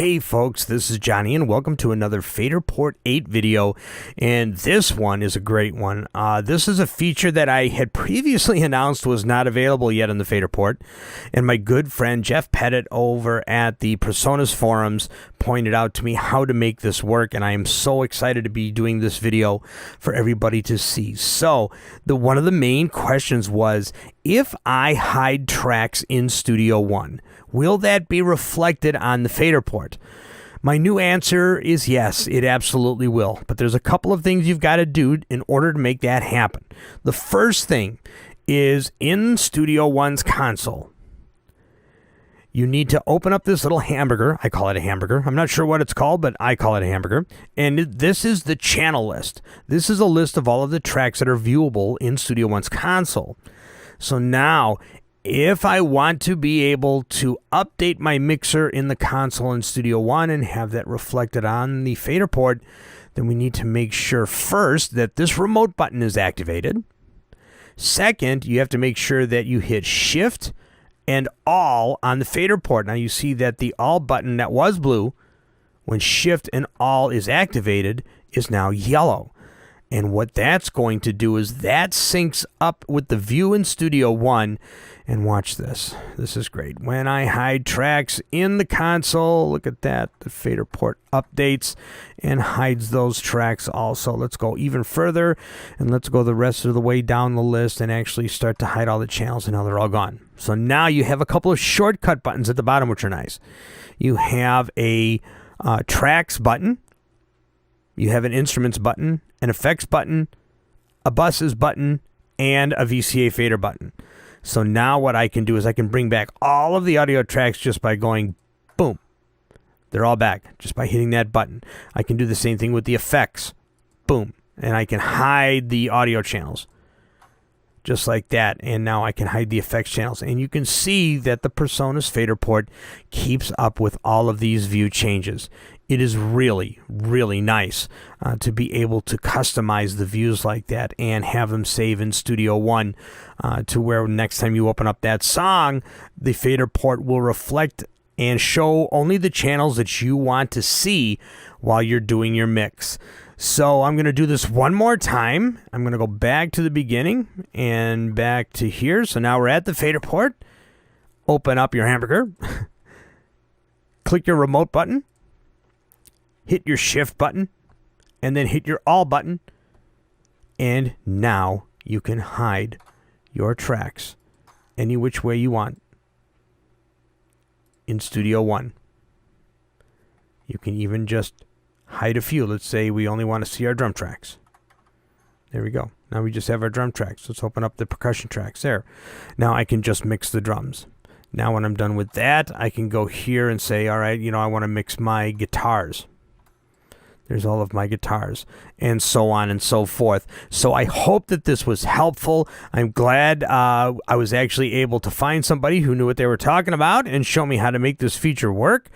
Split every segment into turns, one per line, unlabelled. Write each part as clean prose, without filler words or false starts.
Hey folks, this is Johnny and welcome to another Faderport 8 video, and this one is a great one. This is a feature that I had previously announced was not available yet in the Faderport, and my good friend Jeff Pettit over at the Personas forums pointed out to me how to make this work, and I am so excited to be doing this video for everybody to see. So, one of the main questions was, if I hide tracks in Studio One, will that be reflected on the Faderport? My new answer is yes, it absolutely will. But there's a couple of things you've got to do in order to make that happen. The first thing is in Studio One's console, you need to open up this little hamburger. I call it a hamburger. I'm not sure what it's called, but I call it a hamburger. And this is the channel list. This is a list of all of the tracks that are viewable in Studio One's console. So now, if I want to be able to update my mixer in the console in Studio One and have that reflected on the Faderport, then we need to make sure first that this remote button is activated. Second, you have to make sure that you hit Shift and All on the Faderport. Now you see that the All button that was blue, when Shift and All is activated, is now yellow. And what that's going to do is that syncs up with the view in Studio One. And watch this. This is great. When I hide tracks in the console, look at that. The Faderport updates and hides those tracks also. Let's go even further, and let's go the rest of the way down the list and actually start to hide all the channels, and now they're all gone. So now you have a couple of shortcut buttons at the bottom, which are nice. You have a tracks button. You have an instruments button, an effects button, a buses button, and a VCA fader button. So now what I can do is I can bring back all of the audio tracks just by going boom. They're all back just by hitting that button. I can do the same thing with the effects. Boom. And I can hide the audio channels just like that. And now I can hide the effects channels. And you can see that the Personas Faderport keeps up with all of these view changes. It is really, really nice to be able to customize the views like that and have them save in Studio One to where next time you open up that song, the Faderport will reflect and show only the channels that you want to see while you're doing your mix. So I'm going to do this one more time. I'm going to go back to the beginning and back to here. So now we're at the Faderport. Open up your hamburger. Click your remote button. Hit your Shift button, and then hit your All button, and now you can hide your tracks any which way you want in Studio One. You can even just hide a few. Let's say we only want to see our drum tracks. There we go. Now we just have our drum tracks. Let's open up the percussion tracks there. Now I can just mix the drums. Now when I'm done with that, I can go here and say, all right, I want to mix my guitars. There's all of my guitars, and so on and so forth. So I hope that this was helpful. I'm glad I was actually able to find somebody who knew what they were talking about and show me how to make this feature work.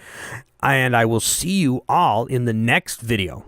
And I will see you all in the next video.